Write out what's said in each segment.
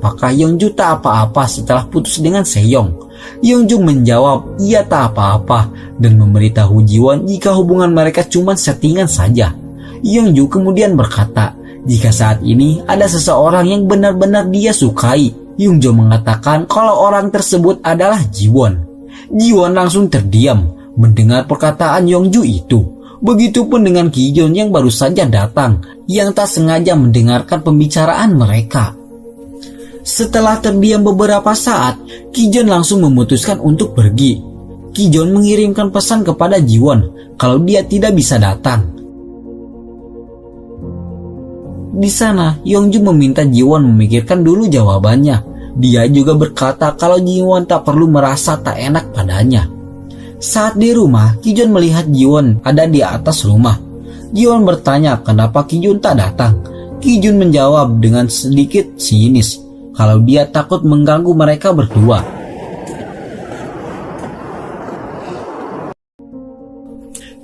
apakah Yongju tak apa-apa setelah putus dengan Seyong. Yongju menjawab ia tak apa-apa dan memberitahu Jiwon jika hubungan mereka cuma settingan saja. Yongju kemudian berkata jika saat ini ada seseorang yang benar-benar dia sukai. Yongju mengatakan kalau orang tersebut adalah Jiwon. Jiwon langsung terdiam mendengar perkataan Yongju itu. Begitupun dengan Kijun yang baru saja datang, yang tak sengaja mendengarkan pembicaraan mereka. Setelah terdiam beberapa saat, Kijun langsung memutuskan untuk pergi. Kijun mengirimkan pesan kepada Jiwon kalau dia tidak bisa datang. Di sana, Yongju meminta Jiwon memikirkan dulu jawabannya. Dia juga berkata kalau Jiwon tak perlu merasa tak enak padanya. Saat di rumah, Kijun melihat Jiwon ada di atas rumah. Jiwon bertanya kenapa Kijun tak datang. Kijun menjawab dengan sedikit sinis kalau dia takut mengganggu mereka berdua.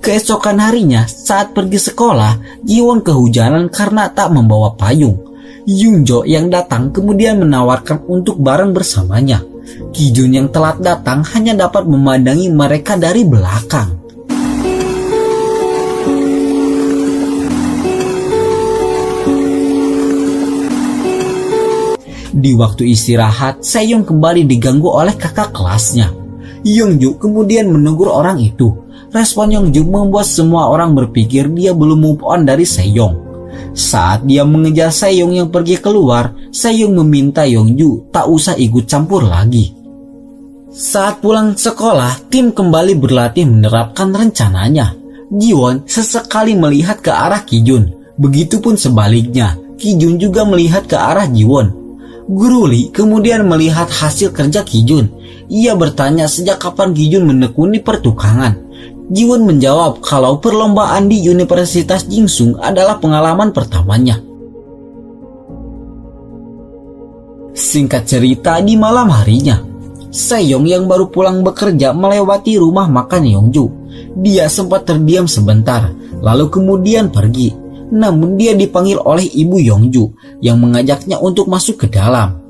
Keesokan harinya, saat pergi sekolah, Jiwon kehujanan karena tak membawa payung. Yungjo yang datang kemudian menawarkan untuk bareng bersamanya. Kijun yang telat datang hanya dapat memandangi mereka dari belakang. Di waktu istirahat, Seyong kembali diganggu oleh kakak kelasnya. Yongju kemudian menegur orang itu. Respon Yongju membuat semua orang berpikir dia belum move on dari Seyong. Saat dia mengejar Seyong yang pergi keluar, Seyong meminta Yongju tak usah ikut campur lagi. Saat pulang sekolah, tim kembali berlatih menerapkan rencananya. Jiwon sesekali melihat ke arah Kijun. Begitupun sebaliknya, Kijun juga melihat ke arah Jiwon. Guru Lee kemudian melihat hasil kerja Kijun. Ia bertanya sejak kapan Kijun menekuni pertukangan. Jiwon menjawab kalau perlombaan di Universitas Jingsung adalah pengalaman pertamanya. Singkat cerita, di malam harinya, Seyong yang baru pulang bekerja melewati rumah makan Yongju. Dia sempat terdiam sebentar, lalu kemudian pergi. Namun dia dipanggil oleh ibu Yongju yang mengajaknya untuk masuk ke dalam.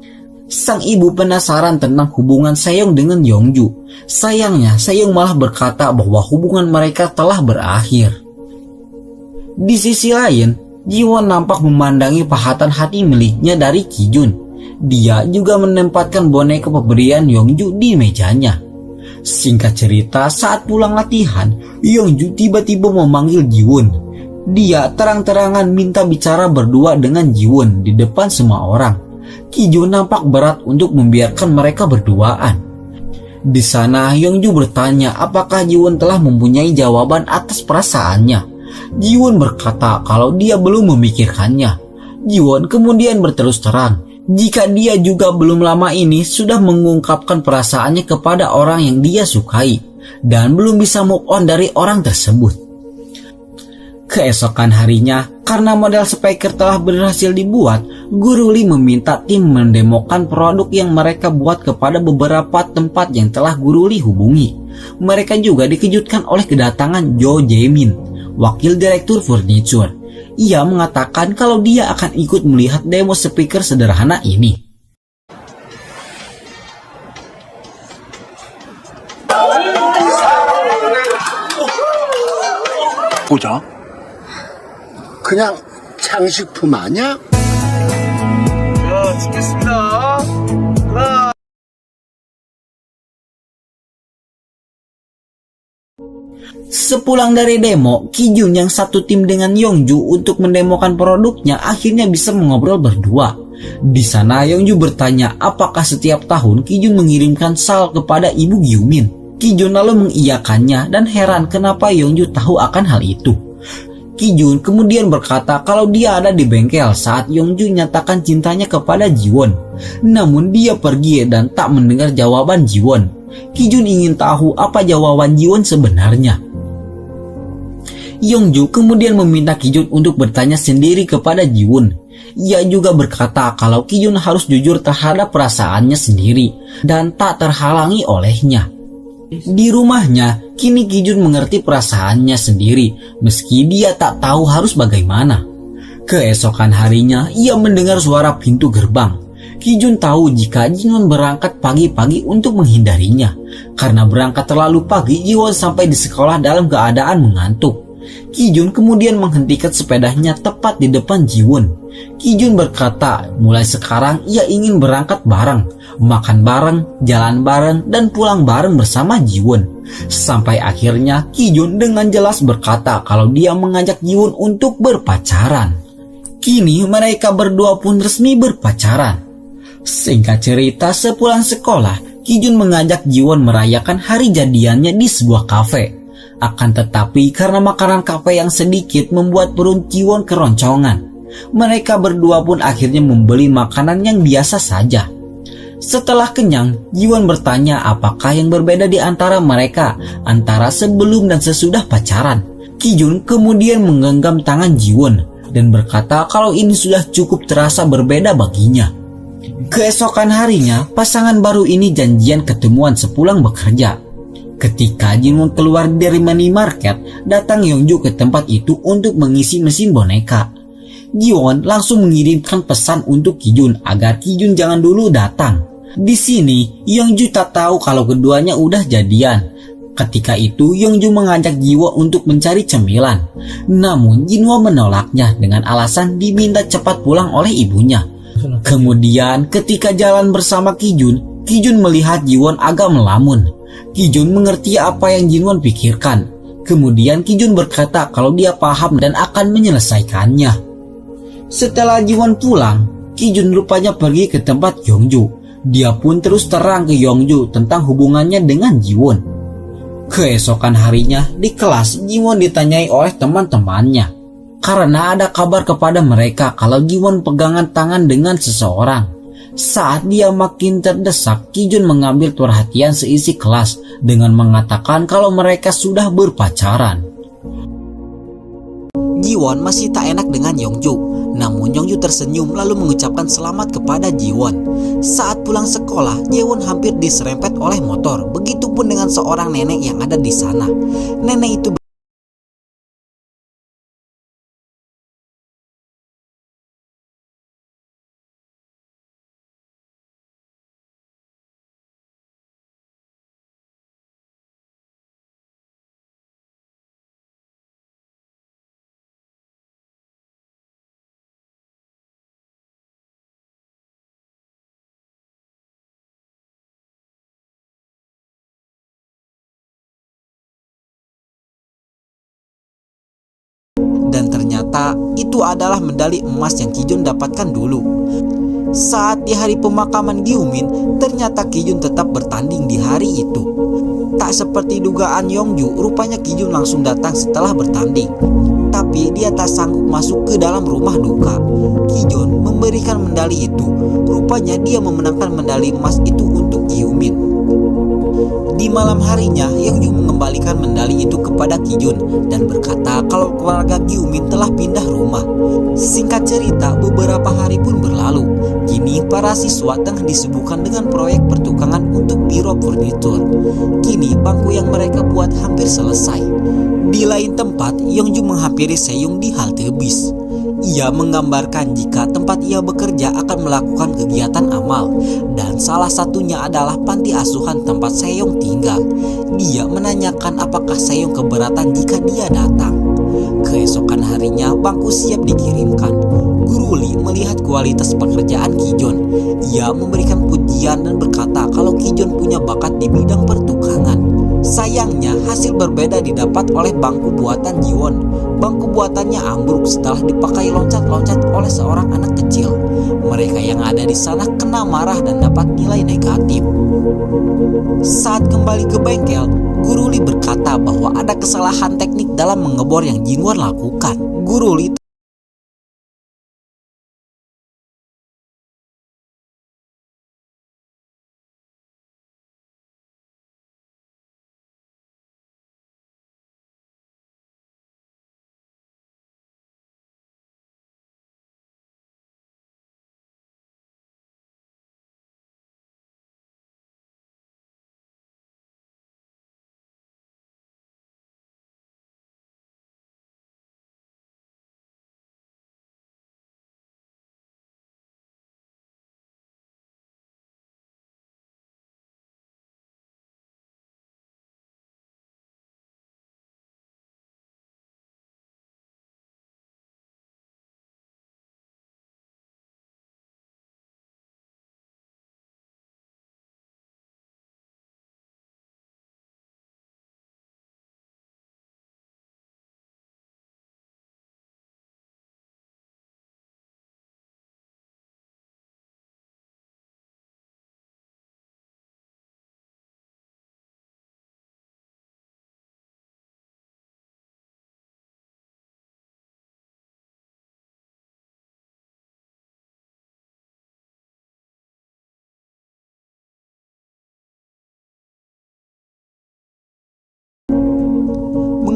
Sang ibu penasaran tentang hubungan Seyong dengan Yongju. Sayangnya, Seyong malah berkata bahwa hubungan mereka telah berakhir. Di sisi lain, Jiwon nampak memandangi pahatan hati miliknya dari Kijun. Dia juga menempatkan boneka pemberian Yongju di mejanya. Singkat cerita, saat pulang latihan, Yongju tiba-tiba memanggil Jiwon. Dia terang-terangan minta bicara berdua dengan Jiwon di depan semua orang. Kijun nampak berat untuk membiarkan mereka berduaan. Di sana, Yongju bertanya apakah Jiwon telah mempunyai jawaban atas perasaannya. Jiwon berkata kalau dia belum memikirkannya. Jiwon kemudian berterus terang jika dia juga belum lama ini sudah mengungkapkan perasaannya kepada orang yang dia sukai dan belum bisa move on dari orang tersebut. Keesokan harinya, karena model speaker telah berhasil dibuat, Guru Lee meminta tim mendemokan produk yang mereka buat kepada beberapa tempat yang telah Guru Lee hubungi. Mereka juga dikejutkan oleh kedatangan Jo Jae-min, wakil direktur furniture. Ia mengatakan kalau dia akan ikut melihat demo speaker sederhana ini. 보자. 그냥 장식품 아니야? 자, 찍겠습니다. 하나. Sepulang dari demo, Kijun yang satu tim dengan Yongju untuk mendemokan produknya akhirnya bisa mengobrol berdua. Di sana Yongju bertanya apakah setiap tahun Kijun mengirimkan sal kepada ibu Gyumin. Kijun lalu mengiyakannya dan heran kenapa Yongju tahu akan hal itu. Kijun kemudian berkata kalau dia ada di bengkel saat Yongju nyatakan cintanya kepada Jiwon. Namun dia pergi dan tak mendengar jawaban Jiwon. Kijun ingin tahu apa jawaban Jiwon sebenarnya. Yongju kemudian meminta Kijun untuk bertanya sendiri kepada Jiwon. Ia juga berkata kalau Kijun harus jujur terhadap perasaannya sendiri dan tak terhalangi olehnya. Di rumahnya, kini Kijun mengerti perasaannya sendiri meski dia tak tahu harus bagaimana. Keesokan harinya, ia mendengar suara pintu gerbang. Kijun tahu jika Jinwon berangkat pagi-pagi untuk menghindarinya. Karena berangkat terlalu pagi, Jiwon sampai di sekolah dalam keadaan mengantuk. Kijun kemudian menghentikan sepedanya tepat di depan Jiwon. Kijun berkata, mulai sekarang ia ingin berangkat bareng, makan bareng, jalan bareng, dan pulang bareng bersama Jiwon. Sampai akhirnya Kijun dengan jelas berkata kalau dia mengajak Jiwon untuk berpacaran. Kini mereka berdua pun resmi berpacaran. Singkat cerita, sepulang sekolah, Kijun mengajak Jiwon merayakan hari jadiannya di sebuah kafe. Akan tetapi karena makanan kafe yang sedikit membuat perut Jiwon keroncongan. Mereka berdua pun akhirnya membeli makanan yang biasa saja. Setelah kenyang, Jiwon bertanya apakah yang berbeda di antara mereka, antara sebelum dan sesudah pacaran. Kijun kemudian menggenggam tangan Jiwon dan berkata kalau ini sudah cukup terasa berbeda baginya. Keesokan harinya, pasangan baru ini janjian ketemuan sepulang bekerja. Ketika Jinwon keluar dari minimarket, datang Yeongju ke tempat itu untuk mengisi mesin boneka. Jiwon langsung mengirimkan pesan untuk Kijun agar Kijun jangan dulu datang. Di sini, Yeongju tak tahu kalau keduanya udah jadian. Ketika itu, Yeongju mengajak Jiwon untuk mencari cemilan. Namun, Jinwon menolaknya dengan alasan diminta cepat pulang oleh ibunya. Kemudian, ketika jalan bersama Kijun, Kijun melihat Jiwon agak melamun. Kijun mengerti apa yang Jinwon pikirkan. Kemudian Kijun berkata kalau dia paham dan akan menyelesaikannya. Setelah Jiwon pulang, Kijun rupanya pergi ke tempat Yeongju. Dia pun terus terang ke Yeongju tentang hubungannya dengan Jiwon. Keesokan harinya di kelas, Jiwon ditanyai oleh teman-temannya karena ada kabar kepada mereka kalau Jiwon pegangan tangan dengan seseorang. Saat dia makin terdesak, Kijun mengambil perhatian seisi kelas dengan mengatakan kalau mereka sudah berpacaran. Jiwon masih tak enak dengan Yeongju, namun Yeongju tersenyum lalu mengucapkan selamat kepada Jiwon. Saat pulang sekolah, Jiwon hampir diserempet oleh motor, begitupun dengan seorang nenek yang ada di sana. Nenek itu dan ternyata itu adalah medali emas yang Kijun dapatkan dulu. Saat di hari pemakaman Gyumin, ternyata Kijun tetap bertanding di hari itu. Tak seperti dugaan Yeongju, rupanya Kijun langsung datang setelah bertanding. Tapi dia tak sanggup masuk ke dalam rumah duka. Kijun memberikan medali itu. Rupanya dia memenangkan medali emas itu untuk Gyumin. Di malam harinya, Yeongju mengembalikan medali itu kepada Kijun dan berkata kalau keluarga Gyumin telah pindah rumah. Singkat cerita, beberapa hari pun berlalu. Kini para siswa tengah disibukkan dengan proyek pertukangan untuk biro furnitur. Kini bangku yang mereka buat hampir selesai. Di lain tempat, Yeongju menghampiri Seyung di halte bis. Ia menggambarkan jika tempat ia bekerja akan melakukan kegiatan amal, dan salah satunya adalah panti asuhan tempat Seyong tinggal. Dia menanyakan apakah Seyong keberatan jika dia datang. Keesokan harinya bangku siap dikirimkan. Guru Lee melihat kualitas pekerjaan Kijun. Ia memberikan pujian dan berkata kalau Kijun punya bakat di bidang pertukangan. Sayangnya hasil berbeda didapat oleh bangku buatan Jiwon. Bangku buatannya ambruk setelah dipakai loncat-loncat oleh seorang anak kecil. Mereka yang ada di sana kena marah dan dapat nilai negatif. Saat kembali ke bengkel, Guru Lee berkata bahwa ada kesalahan teknik dalam mengebor yang Jinwon lakukan. Guru Lee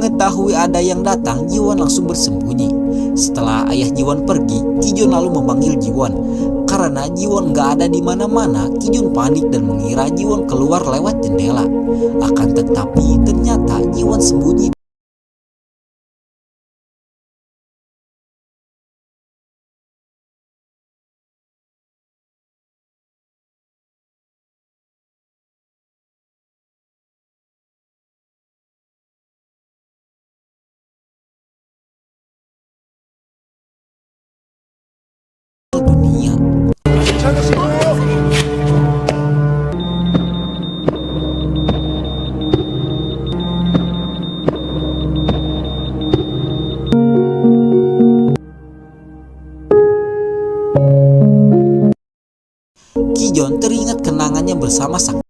Mengetahui ada yang datang, Jiwon langsung bersembunyi. Setelah ayah Jiwon pergi, Kijun lalu memanggil Jiwon. Karena Jiwon gak ada di mana-mana, Kijun panik dan mengira Jiwon keluar lewat jendela. Akan tetapi ternyata Jiwon sembunyi di dunia. Kijun teringat kenangannya bersama sang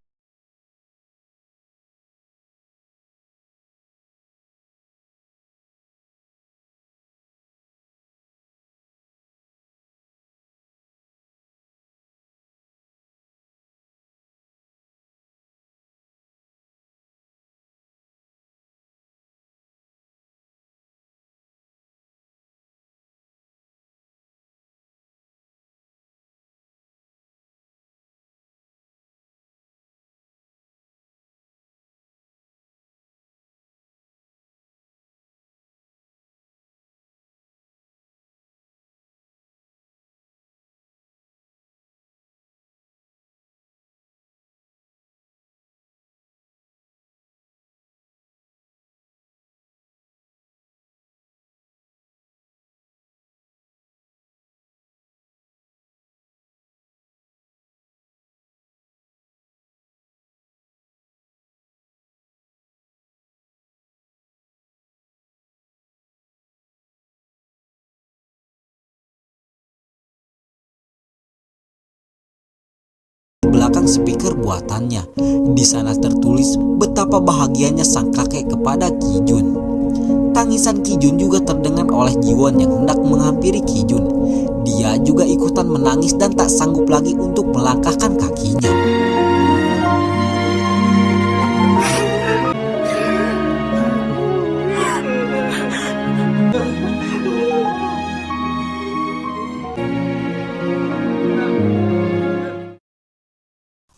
belakang speaker buatannya. Di sana tertulis betapa bahagianya sang kakek kepada Kijun. Tangisan Kijun juga terdengar oleh Jiwon yang hendak menghampiri Kijun. Dia juga ikutan menangis dan tak sanggup lagi untuk melangkahkan kakinya.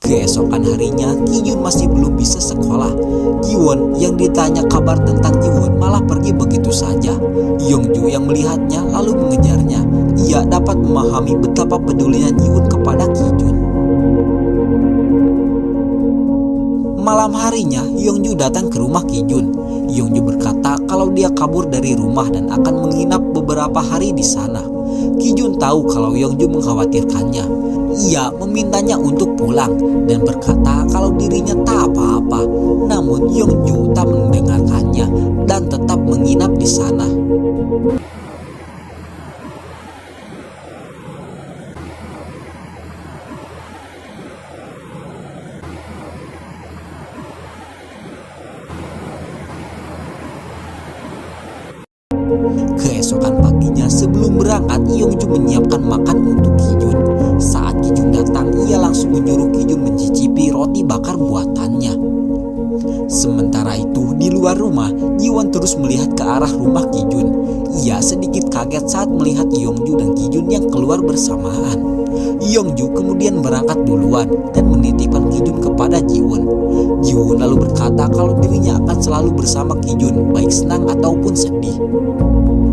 Keesokan harinya, Kijun masih belum bisa sekolah. Jiwon yang ditanya kabar tentang Jiwon malah pergi begitu saja. Yongju yang melihatnya lalu mengejarnya. Ia dapat memahami betapa pedulinya Jiwon kepada Kijun. Malam harinya, Yongju datang ke rumah Kijun. Yongju berkata kalau dia kabur dari rumah dan akan menginap beberapa hari di sana. Kijun tahu kalau Yongju mengkhawatirkannya. Ia memintanya untuk pulang dan berkata kalau dirinya tak apa-apa. Namun Yongju tak mendengarkannya dan tetap menginap di sana. Keesokan paginya sebelum berangkat, Yongju menyiapkan makan untuk Kijun. Saat Kijun datang, ia langsung menyuruh Kijun mencicipi roti bakar buatannya. Sementara itu, di luar rumah, Jiwon terus melihat ke arah rumah Kijun. Ia sedikit kaget saat melihat Yongju dan Kijun yang keluar bersamaan. Yongju kemudian berangkat duluan dan menitipkan Kijun kepada Jiwon. Jiwon lalu berkata kalau dirinya akan selalu bersama Kijun, baik senang ataupun sedih.